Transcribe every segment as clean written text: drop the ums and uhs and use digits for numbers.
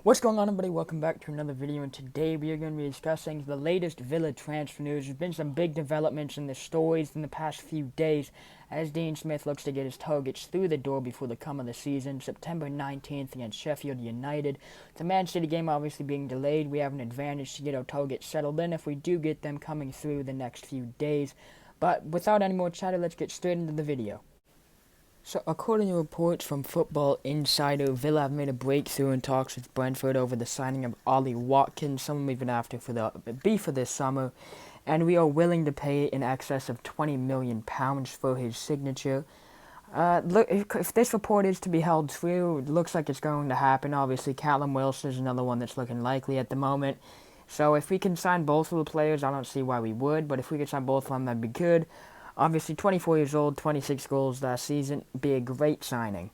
What's going on, everybody? Welcome back to another video, and today we are going to be discussing the latest Villa transfer news. There's been some big developments in the stories in the past few days as Dean Smith looks to get his targets through the door before the come of the season. September 19th against Sheffield United. The Man City game obviously being delayed. We have an advantage to get our targets settled in if we do get them coming through the next few days. But without any more chatter, let's get straight into the video. So, according to reports from Football Insider, Villa have made a breakthrough in talks with Brentford over the signing of Ollie Watkins, someone we've been after for this summer, and we are willing to pay in excess of £20 million for his signature. Look, if this report is to be held true, it looks like it's going to happen. Obviously, Callum Wilson is another one that's looking likely at the moment. So, if we can sign both of the players, I don't see why we would, but if we could sign both of them, that'd be good. Obviously, 24 years old, 26 goals last season, be a great signing.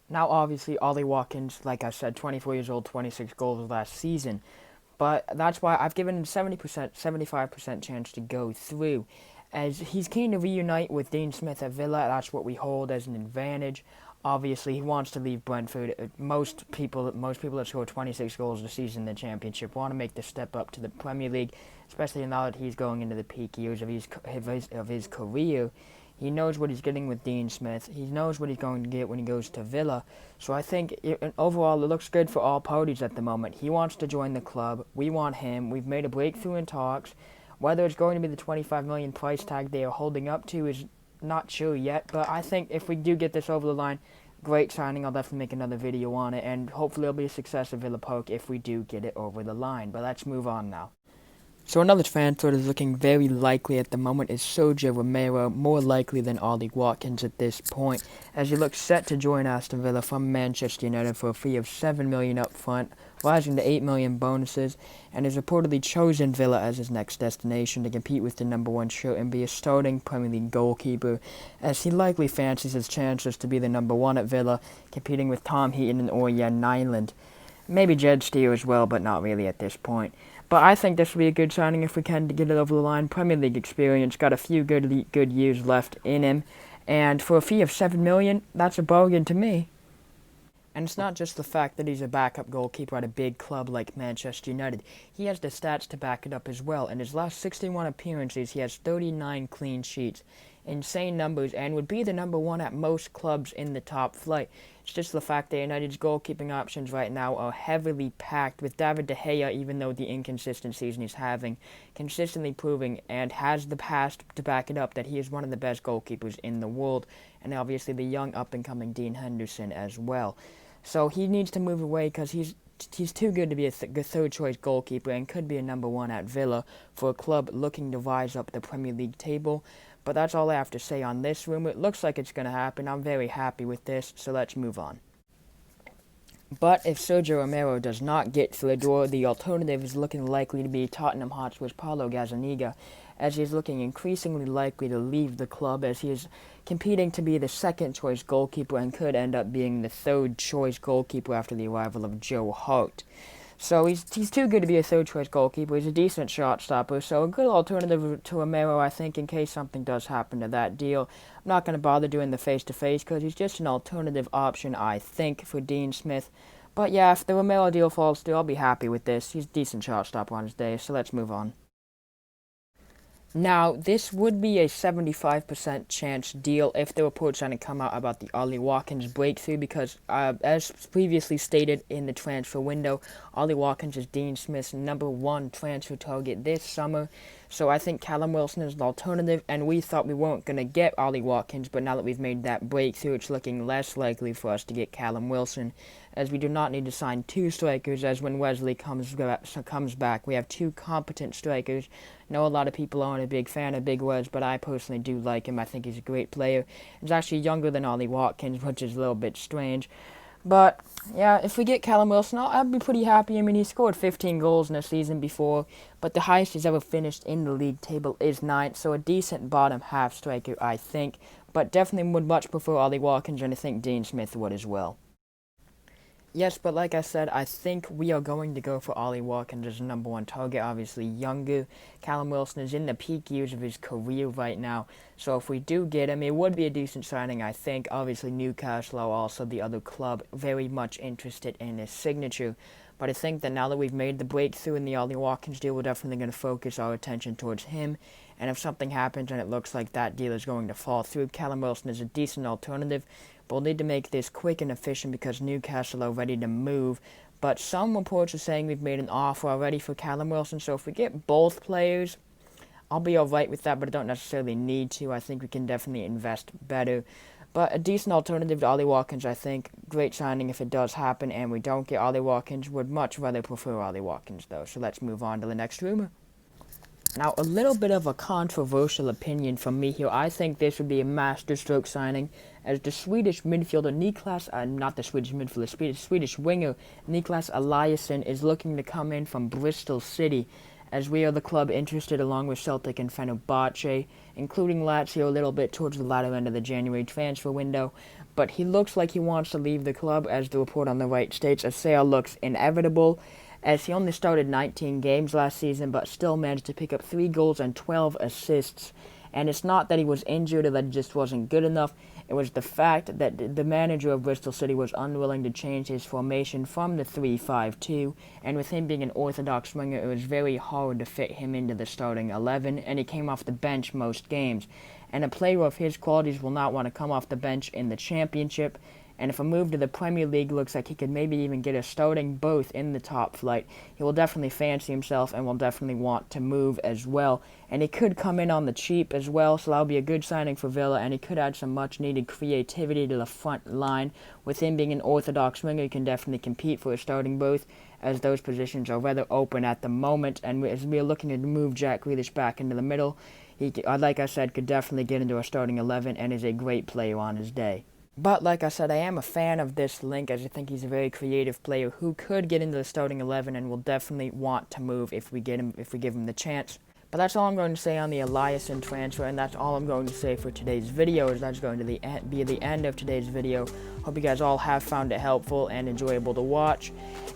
Now, obviously, Ollie Watkins, like I said, 24 years old, 26 goals last season. But that's why I've given him 70%, 75% chance to go through. As he's keen to reunite with Dean Smith at Villa, that's what we hold as an advantage. Obviously, he wants to leave Brentford. Most people that score 26 goals a season in the Championship want to make the step up to the Premier League, especially now that he's going into the peak years of his career. He knows what he's getting with Dean Smith. He knows what he's going to get when he goes to Villa. So I think overall it looks good for all parties at the moment. He wants to join the club. We want him. We've made a breakthrough in talks. Whether it's going to be the $25 million price tag they are holding up to is not sure yet, but I think if we do get this over the line, great signing. I'll definitely make another video on it, and hopefully it'll be a success at Villa Park if we do get it over the line. But let's move on now. So another transfer that is looking very likely at the moment is Sergio Romero, more likely than Ollie Watkins at this point, as he looks set to join Aston Villa from Manchester United for a fee of $7 million up front, rising to $8 million bonuses, and has reportedly chosen Villa as his next destination to compete with the number one shirt and be a starting Premier League goalkeeper, as he likely fancies his chances to be the number one at Villa, competing with Tom Heaton and Orjan Nyland. Maybe Jed Steer as well, but not really at this point. But I think this will be a good signing if we can to get it over the line. Premier League experience, got a few good years left in him, and for a fee of $7 million, that's a bargain to me. And it's not just the fact that he's a backup goalkeeper at a big club like Manchester United. He has the stats to back it up as well. In his last 61 appearances, he has 39 clean sheets. Insane numbers, and would be the number one at most clubs in the top flight. It's just the fact that United's goalkeeping options right now are heavily packed, with David De Gea, even though the inconsistent season he's having, consistently proving and has the past to back it up that he is one of the best goalkeepers in the world, and obviously the young up-and-coming Dean Henderson as well. So he needs to move away because he's too good to be a third-choice goalkeeper and could be a number one at Villa for a club looking to rise up the Premier League table. But that's all I have to say on this rumor. It looks like it's going to happen. I'm very happy with this, so let's move on. But if Sergio Romero does not get through the door, the alternative is looking likely to be Tottenham Hotspur's Paulo Gazzaniga, as he is looking increasingly likely to leave the club, as he is competing to be the second-choice goalkeeper and could end up being the third-choice goalkeeper after the arrival of Joe Hart. So he's too good to be a third-choice goalkeeper. He's a decent shot stopper, so a good alternative to Romero, I think, in case something does happen to that deal. I'm not going to bother doing the face-to-face because he's just an alternative option, I think, for Dean Smith. But yeah, if the Romero deal falls through, I'll be happy with this. He's a decent shot stopper on his day, so let's move on. Now, this would be a 75% chance deal if the reports hadn't come out about the Ollie Watkins breakthrough, because as previously stated in the transfer window, Ollie Watkins is Dean Smith's number one transfer target this summer. So I think Callum Wilson is an alternative, and we thought we weren't going to get Ollie Watkins, but now that we've made that breakthrough, it's looking less likely for us to get Callum Wilson, as we do not need to sign two strikers, as when Wesley comes back, we have two competent strikers. I know a lot of people aren't a big fan of Big Wes, but I personally do like him. I think he's a great player. He's actually younger than Ollie Watkins, which is a little bit strange. But, yeah, if we get Callum Wilson, I'd be pretty happy. I mean, he scored 15 goals in a season before, but the highest he's ever finished in the league table is 9th, so a decent bottom half striker, I think. But definitely would much prefer Ollie Watkins, and I think Dean Smith would as well. Yes, but like I said, I think we are going to go for Ollie Watkins as the number one target. Obviously, younger. Callum Wilson is in the peak years of his career right now. So if we do get him, it would be a decent signing, I think. Obviously, Newcastle are also the other club very much interested in his signature. But I think that now that we've made the breakthrough in the Ollie Watkins deal, we're definitely going to focus our attention towards him. And if something happens and it looks like that deal is going to fall through, Callum Wilson is a decent alternative. But we'll need to make this quick and efficient because Newcastle are ready to move. But some reports are saying we've made an offer already for Callum Wilson. So if we get both players, I'll be alright with that, but I don't necessarily need to. I think we can definitely invest better. But a decent alternative to Ollie Watkins, I think. Great signing if it does happen and we don't get Ollie Watkins. Would much rather prefer Ollie Watkins, though. So let's move on to the next rumor. Now, a little bit of a controversial opinion from me here. I think this would be a masterstroke signing, as the Swedish midfielder not the Swedish midfielder, Swedish winger Niklas Iliason is looking to come in from Bristol City, as we are the club interested along with Celtic and Fenerbahce, including Lazio a little bit towards the latter end of the January transfer window. But he looks like he wants to leave the club, as the report on the right states. A sale looks inevitable, as he only started 19 games last season, but still managed to pick up 3 goals and 12 assists. And it's not that he was injured or that he just wasn't good enough. It was the fact that the manager of Bristol City was unwilling to change his formation from the 3-5-2. And with him being an orthodox winger, it was very hard to fit him into the starting 11. And he came off the bench most games. And a player of his qualities will not want to come off the bench in the Championship. And if a move to the Premier League looks like he could maybe even get a starting both in the top flight, he will definitely fancy himself and will definitely want to move as well. And he could come in on the cheap as well, so that'll be a good signing for Villa, and he could add some much-needed creativity to the front line. With him being an orthodox winger, he can definitely compete for a starting both, as those positions are rather open at the moment. And as we are looking to move Jack Grealish back into the middle, he, like I said, could definitely get into a starting 11 and is a great player on his day. But like I said, I am a fan of this link, as I think he's a very creative player who could get into the starting 11 and will definitely want to move if we give him the chance. But that's all I'm going to say on the Iliason transfer, and that's all I'm going to say for today's video. That's going to be the end of today's video. Hope you guys all have found it helpful and enjoyable to watch.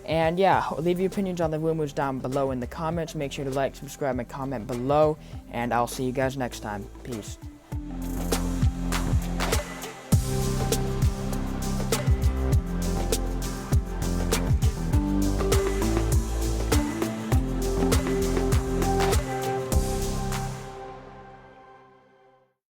And yeah, leave your opinions on the rumors down below in the comments. Make sure to like, subscribe, and comment below. And I'll see you guys next time. Peace.